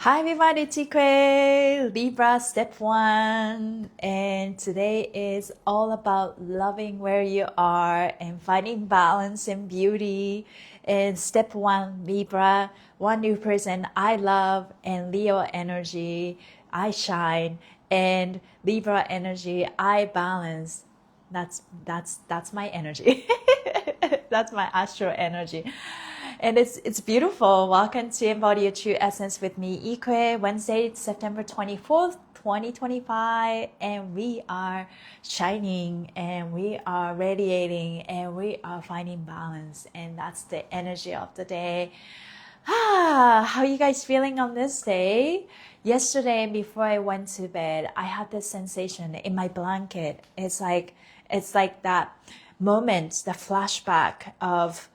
Hi everybody, it's Ikue, Libra step 1, and today is all about loving where you are and finding balance and beauty. And step 1, Libra, one new person I love, and Leo energy, I shine, and Libra energy, I balance. That's my energy. That's my astral energy. And it's beautiful. Welcome to Embody Your True Essence with me, Ikue, Wednesday, September 24th, 2025. And we are shining and we are radiating and we are finding balance. And that's the energy of the day. How are you guys feeling on this day? Yesterday, before I went to bed, I had this sensation in my blanket. It's like that moment, the flashback of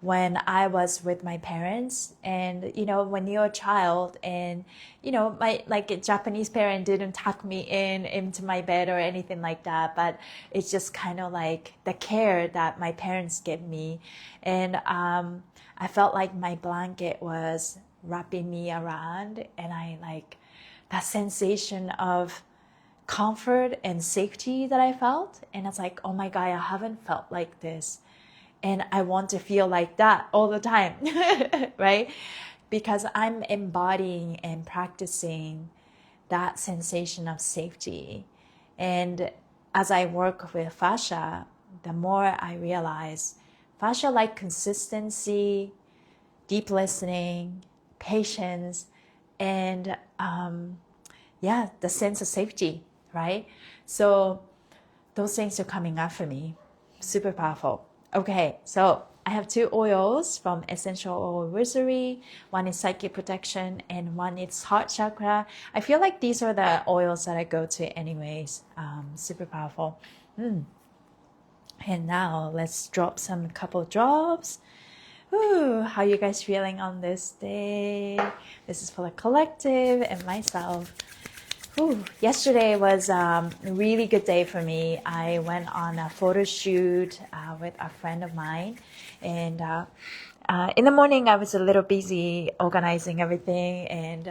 when I was with my parents. And when you're a child, and my like a Japanese parent didn't tuck me into my bed or anything like that, but it's just kind of like the care that my parents give me. And I felt like my blanket was wrapping me around, and I like that sensation of comfort and safety that I felt. And it's like, oh my God, I haven't felt like this. And I want to feel like that all the time, right? Because I'm embodying and practicing that sensation of safety. And as I work with fascia, the more I realize fascia like consistency, deep listening, patience, and the sense of safety, right? So those things are coming up for me. Super powerful. Okay, so I have 2 oils from Essential Oil Rosary. One is Psychic Protection and one is Heart Chakra. I feel like these are the oils that I go to anyways. Super powerful. And now let's drop some couple drops. Ooh, how you guys feeling on this day? This is for the collective and myself. Ooh, yesterday was a really good day for me. I went on a photo shoot with a friend of mine, and in the morning I was a little busy organizing everything and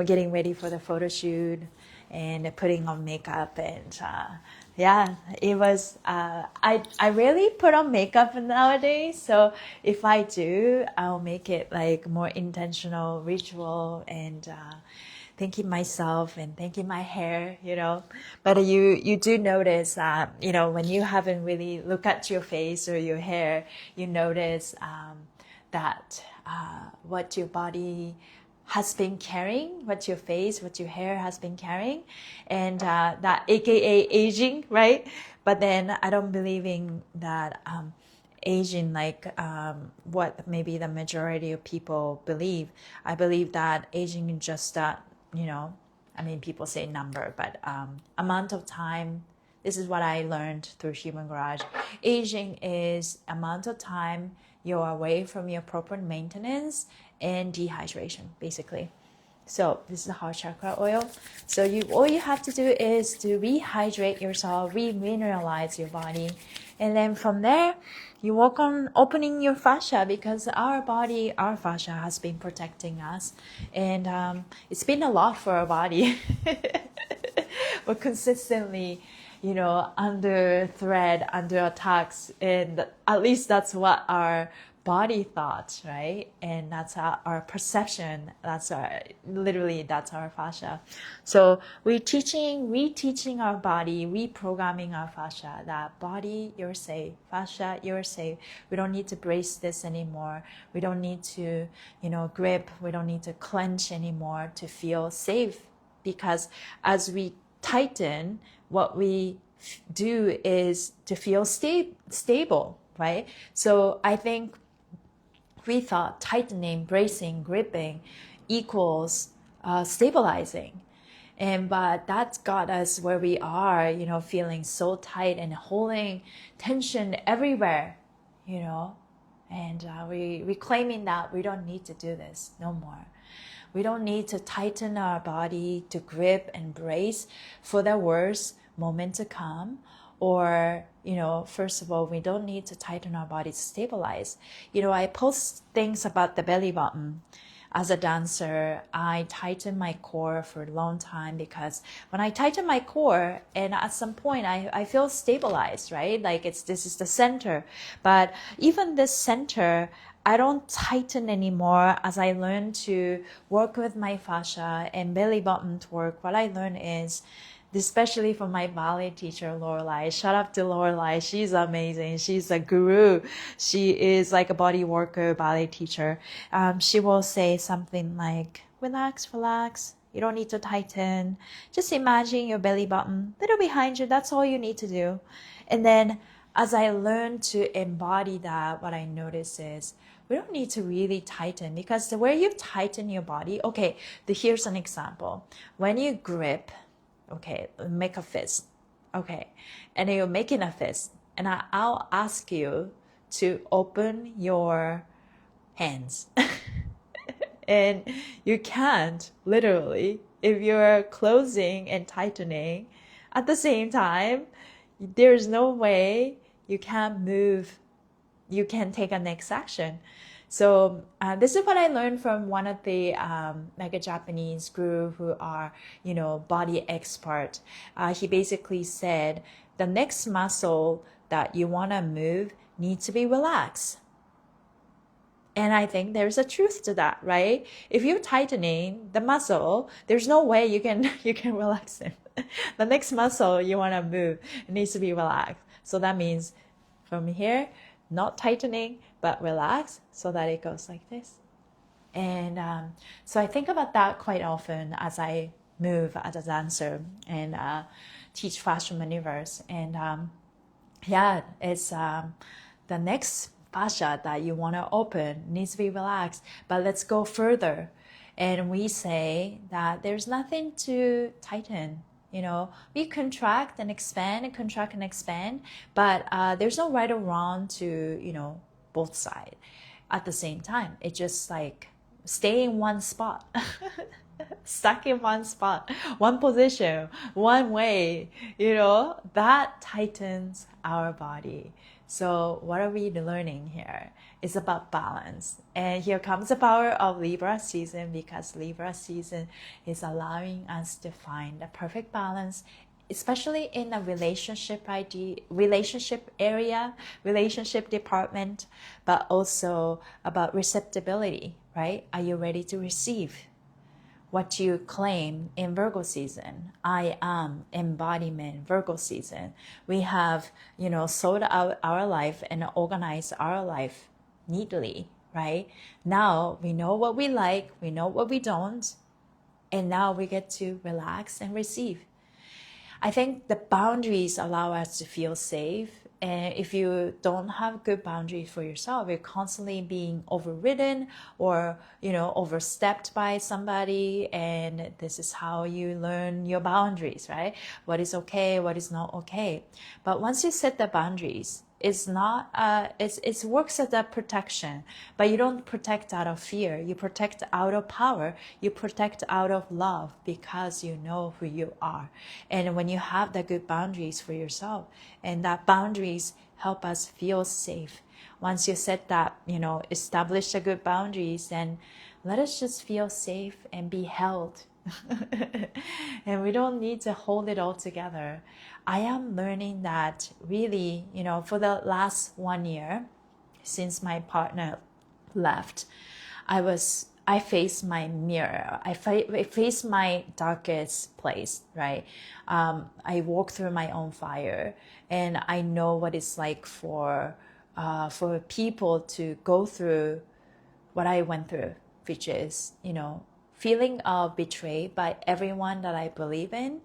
getting ready for the photo shoot and putting on makeup. And it was I rarely put on makeup nowadays, so if I do, I'll make it like more intentional ritual and thanking myself and thanking my hair, But you do notice that, when you haven't really looked at your face or your hair, you notice that what your body has been carrying, what your face, what your hair has been carrying, and that AKA aging, right? But then I don't believe in that aging like what maybe the majority of people believe. I believe that aging is just that, people say number, but amount of time. This is what I learned through Human Garage. Aging is amount of time you're away from your proper maintenance and dehydration, basically. So this is the heart chakra oil. So all you have to do is to rehydrate yourself, remineralize your body, and then from there you work on opening your fascia, because our body, our fascia has been protecting us, and it's been a lot for our body. We're consistently, under threat, under attacks, and at least that's what our body thought, right? And that's our perception. That's our fascia. So we're reteaching our body, reprogramming our fascia, that body, you're safe, fascia, you're safe. We don't need to brace this anymore. We don't need to, grip. We don't need to clench anymore to feel safe, because as we tighten, what we do is to feel stable, right? So I think we thought tightening, bracing, gripping equals stabilizing. But that's got us where we are, feeling so tight and holding tension everywhere, and we claiming that we don't need to do this no more. We don't need to tighten our body to grip and brace for the worst moment to come. Or, first of all, we don't need to tighten our body to stabilize. I post things about the belly button. as a dancer, I tighten my core for a long time, because when I tighten my core, and at some point I feel stabilized, right? Like this is the center. But even this center, I don't tighten anymore. As I learn to work with my fascia and belly button work, what I learn is, especially from my ballet teacher, Lorelai. Shout out to Lorelai. She's amazing. She's a guru. She is like a body worker, ballet teacher. She will say something like, relax, relax. You don't need to tighten. Just imagine your belly button a little behind you. That's all you need to do. And then as I learn to embody that, what I notice is, we don't need to really tighten, because the way you tighten your body, okay, here's an example. When you grip, okay, make a fist. Okay. And then you're making a fist. And I'll ask you to open your hands. And you can't, literally, if you're closing and tightening at the same time, there's no way you can move. You can take a next action. So this is what I learned from one of the mega Japanese guru who are, body expert. He basically said the next muscle that you want to move needs to be relaxed. And I think there's a truth to that, right? If you're tightening the muscle, there's no way you can relax it. The next muscle you want to move, it needs to be relaxed. So that means from here, not tightening, but relax, so that it goes like this. And so I think about that quite often as I move as a dancer and teach fascial maneuvers. And it's the next fascia that you want to open needs to be relaxed. But let's go further. And we say that there's nothing to tighten. We contract and expand, but there's no right or wrong to, both sides at the same time. It's just like stay in one spot, stuck in one spot, one position, one way, that tightens our body. So what are we learning here? It's about balance. And here comes the power of Libra season, because Libra season is allowing us to find the perfect balance, especially in a relationship area, relationship department, but also about receptibility, right? Are you ready to receive what you claim in Virgo season? I am embodiment, Virgo season. We have, sorted out our life and organized our life neatly, right? Now we know what we like, we know what we don't, and now we get to relax and receive. I think the boundaries allow us to feel safe. And if you don't have good boundaries for yourself, you're constantly being overridden or, overstepped by somebody. And this is how you learn your boundaries, right? What is okay, what is not okay. But once you set the boundaries, it's not, it works as a protection, but you don't protect out of fear. You protect out of power. You protect out of love, because you know who you are. And when you have the good boundaries for yourself, and that boundaries help us feel safe. Once you set that, establish the good boundaries, then let us just feel safe and be held. And we don't need to hold it all together. I am learning that really, for the last 1 year, since my partner left, I faced my mirror. I faced my darkest place, right? I walked through my own fire, and I know what it's like for people to go through what I went through, which is, feeling of betrayed by everyone that I believe in.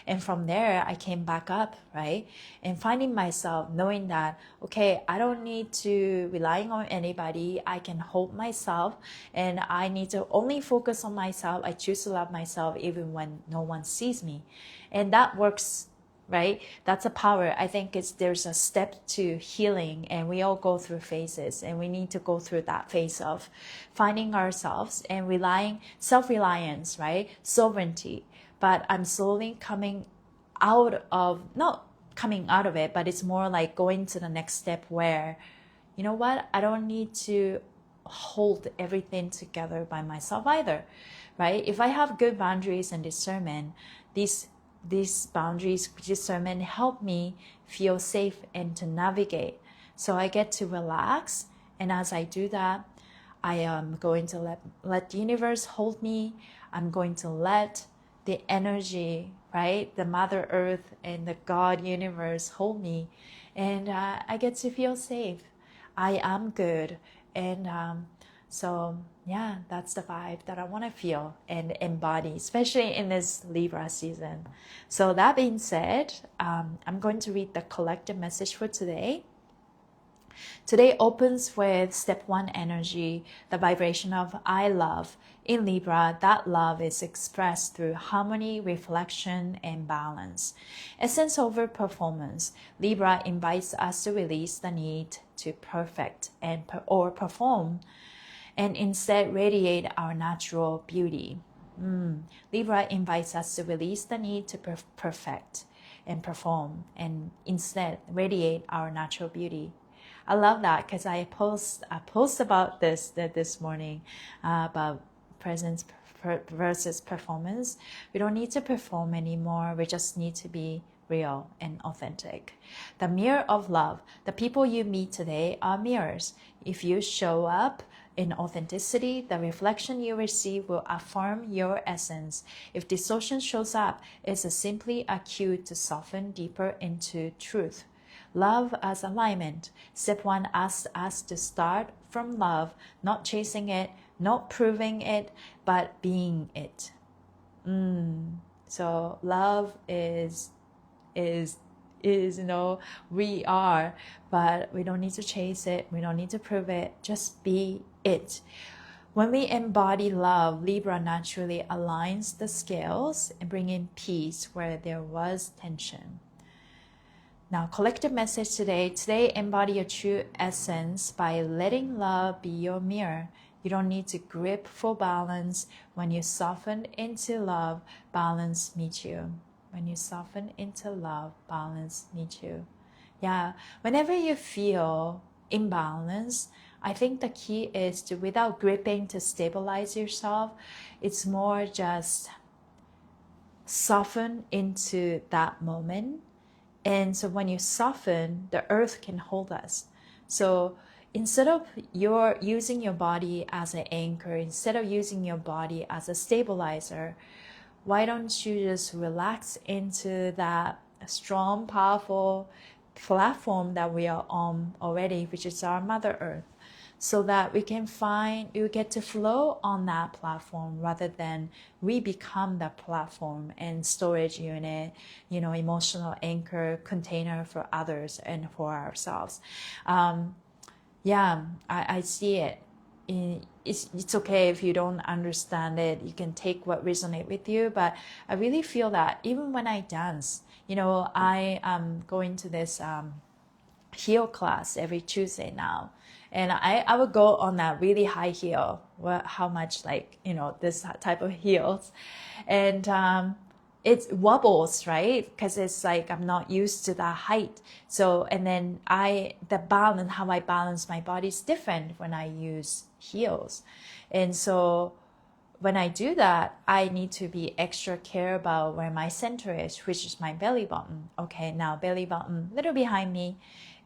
And from there, I came back up, right? And finding myself knowing that, okay, I don't need to relying on anybody. I can hold myself, and I need to only focus on myself. I choose to love myself even when no one sees me. And that works, right? That's a power. I think there's a step to healing, and we all go through phases, and we need to go through that phase of finding ourselves and self-reliance, right? Sovereignty. But I'm slowly coming out of, not coming out of it, but it's more like going to the next step where, you know what? I don't need to hold everything together by myself either, right? If I have good boundaries and discernment, these boundaries, discernment help me feel safe and to navigate. So I get to relax, and as I do that, I am going to let the universe hold me. I'm going to let the energy, right, the Mother Earth and the God universe hold me, and I get to feel safe. I am good, and so yeah, that's the vibe that I want to feel and embody, especially in this Libra season. So that being said, I'm going to read the collective message for today. Today opens with step 1 energy, the vibration of I love. In Libra, that love is expressed through harmony, reflection, and balance. Essence over performance. Libra invites us to release the need to perfect or perform, and instead radiate our natural beauty. Libra invites us to release the need to perfect and perform, and instead radiate our natural beauty. I love that because I post about this morning about presence versus performance. We don't need to perform anymore. We just need to be real and authentic. The mirror of love. The people you meet today are mirrors. If you show up in authenticity, the reflection you receive will affirm your essence. If distortion shows up, it's simply a cue to soften deeper into truth. Love as alignment. Step 1 asks us to start from love, not chasing it, not proving it, but being it. So love is we are, but we don't need to chase it. We don't need to prove it. Just be it. When we embody love, Libra naturally aligns the scales and bring in peace where there was tension. Now, collective message today. Today, embody your true essence by letting love be your mirror. You don't need to grip for balance. When you soften into love, balance meets you. When you soften into love, balance meets you. Yeah, whenever you feel imbalance, I think the key is to, without gripping to stabilize yourself, it's more just soften into that moment. And so when you soften, the earth can hold us. So instead of using your body as an anchor, instead of using your body as a stabilizer, why don't you just relax into that strong, powerful platform that we are on already, which is our Mother Earth, so that we get to flow on that platform rather than we become that platform and storage unit, emotional anchor container for others and for ourselves. I see it. It's okay if you don't understand it. You can take what resonates with you, but I really feel that even when I dance, I am going to this heel class every Tuesday now, and I would go on that really high heel. How much, this type of heels, and it wobbles, right? Because it's like I'm not used to that height. So, and then the balance, how I balance my body is different when I use heels. And so when I do that, I need to be extra care about where my center is, which is my belly button. Okay, now belly button, little behind me.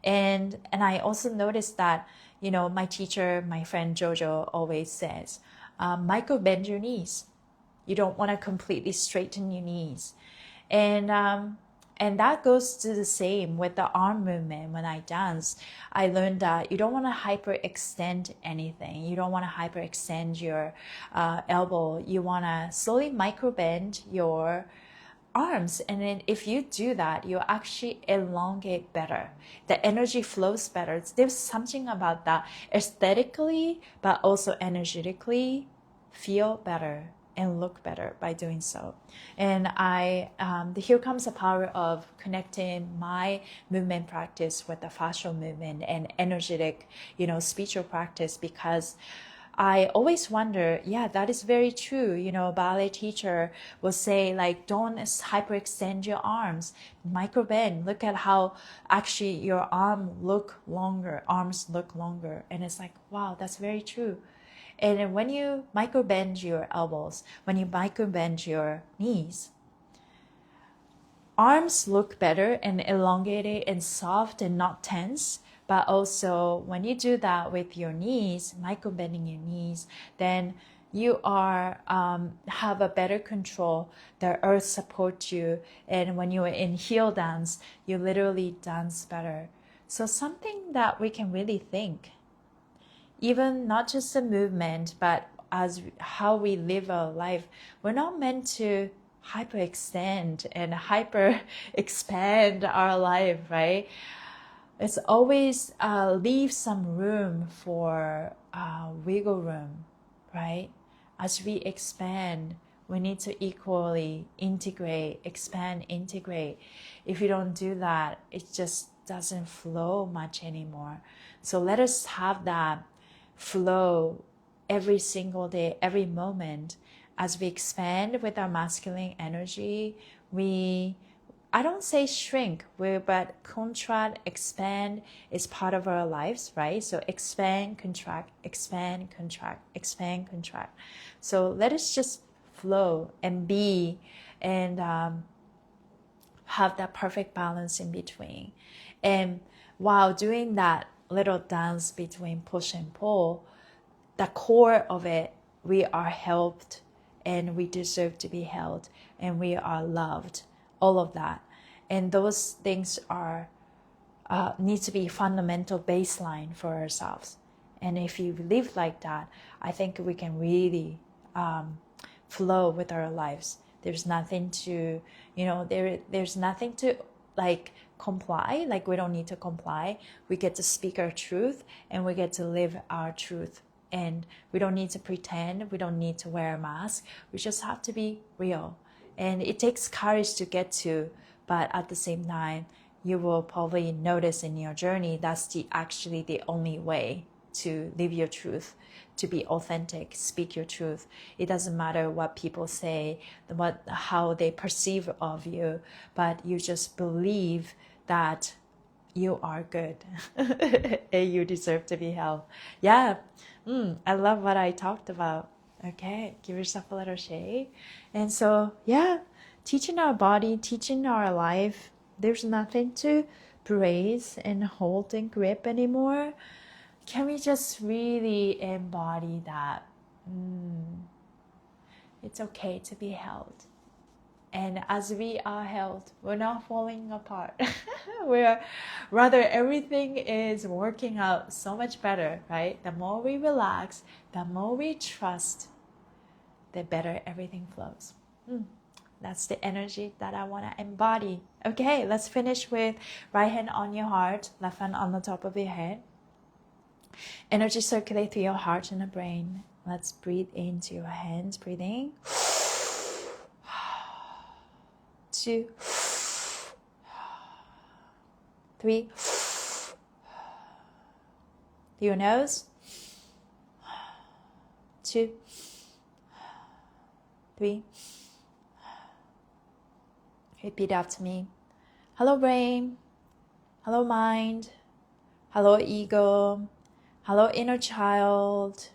And I also noticed that, my teacher, my friend Jojo always says, micro bend your knees. You don't want to completely straighten your knees. And that goes to the same with the arm movement. When I dance, I learned that you don't want to hyperextend anything. You don't want to hyperextend your elbow. You want to slowly micro bend your arms, and then if you do that, you actually elongate better. The energy flows better. There's something about that aesthetically, but also energetically feel better and look better by doing so. And here comes the power of connecting my movement practice with the fascial movement and energetic, spiritual practice, because I always wonder, yeah, that is very true. You know, ballet teacher will say like, don't hyperextend your arms, micro bend. Look at how actually your arms look longer. And it's like, wow, that's very true. And when you micro bend your elbows, when you micro bend your knees, arms look better and elongated and soft and not tense. But also when you do that with your knees, micro bending your knees, then you are have a better control. The earth supports you, and when you are in heel dance, you literally dance better. So something that we can really think, even not just the movement, but as how we live our life. We're not meant to hyperextend and hyper expand our life, right? It's always leave some room for wiggle room, right? As we expand, we need to equally integrate, expand, integrate. If you don't do that, it just doesn't flow much anymore. So let us have that flow every single day, every moment. As we expand with our masculine energy, I don't say shrink, but contract, expand is part of our lives, right? So expand, contract, expand, contract, expand, contract. So let us just flow and be, and have that perfect balance in between. And while doing that little dance between push and pull, the core of it, we are helped and we deserve to be held and we are loved, all of that. And those things are need to be fundamental baseline for ourselves. And if you live like that, I think we can really flow with our lives. There's nothing to, there's nothing to like comply. Like we don't need to comply. We get to speak our truth and we get to live our truth. And we don't need to pretend. We don't need to wear a mask. We just have to be real. And it takes courage to get to, but at the same time, you will probably notice in your journey that's actually the only way to live your truth, to be authentic, speak your truth. It doesn't matter what people say, how they perceive of you, but you just believe that you are good and you deserve to be held. Yeah, I love what I talked about. Okay, give yourself a little shake. And so, yeah, teaching our body, teaching our life, there's nothing to brace and hold and grip anymore. Can we just really embody that? It's okay to be held. And as we are held, we're not falling apart. We're rather, everything is working out so much better, right? The more we relax, the more we trust, the better everything flows. That's the energy that I want to embody. Okay, let's finish with right hand on your heart, left hand on the top of your head. Energy circulate through your heart and the brain. Let's breathe into your hands. Breathe in. 2, 3. Through your nose. 2, 3. Repeat after me. Hello brain. Hello mind. Hello ego. Hello inner child.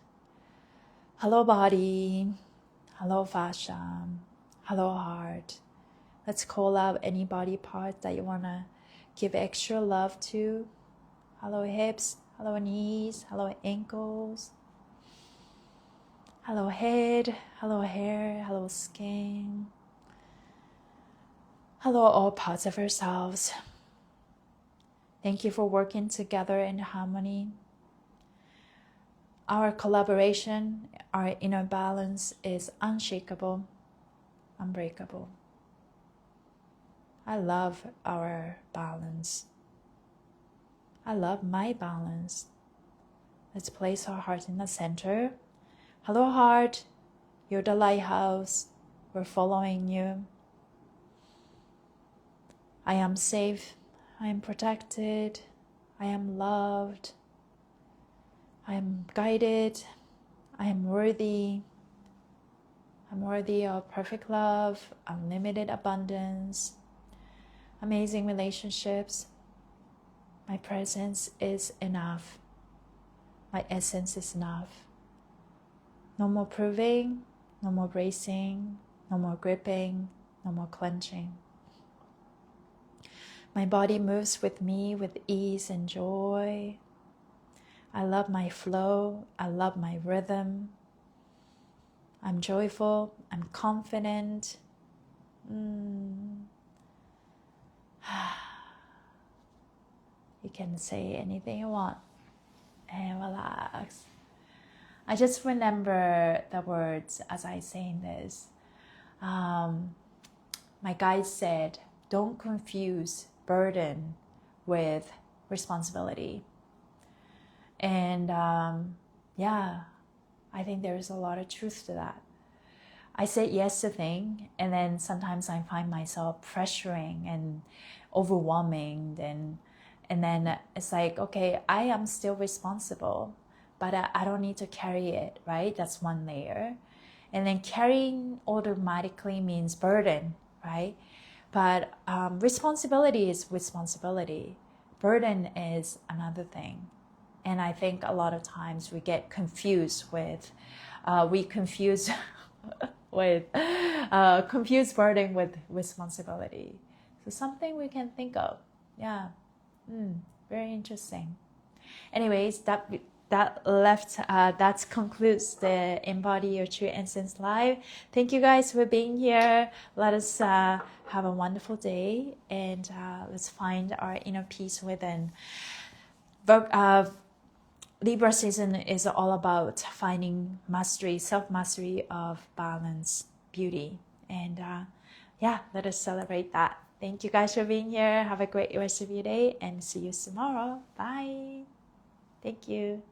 Hello body. Hello fascia. Hello heart. Let's call out any body part that you want to give extra love to. Hello hips. Hello knees. Hello ankles. Hello head. Hello hair. Hello skin. Hello all parts of ourselves. Thank you for working together in harmony. Our collaboration, our inner balance is unshakable, unbreakable. I love our balance. I love my balance. Let's place our heart in the center. Hello heart, you're the lighthouse. We're following you. I am safe. I am protected. I am loved. I am guided. I am worthy. I'm worthy of perfect love, unlimited abundance, amazing relationships. My presence is enough. My essence is enough. No more proving, no more bracing, no more gripping, no more clenching. My body moves with me with ease and joy. I love my flow. I love my rhythm. I'm joyful. I'm confident. You can say anything you want and relax. I just remember the words as I saying this. My guide said, don't confuse burden with responsibility. And yeah, I think there's a lot of truth to that. I said yes to things, and then sometimes I find myself pressuring and overwhelming, and then it's like, okay, I am still responsible, but I don't need to carry it, right? That's one layer. And then carrying automatically means burden, right? But responsibility is responsibility. Burden is another thing. And I think a lot of times we get confused with, confuse burden with responsibility. So something we can think of. Yeah, very interesting. Anyways, that concludes the Embody Your True Essence Live. Thank you guys for being here. Let us have a wonderful day, and let's find our inner peace within. Libra season is all about finding mastery, self-mastery of balance, beauty. And yeah, let us celebrate that. Thank you guys for being here. Have a great rest of your day and see you tomorrow. Bye. Thank you.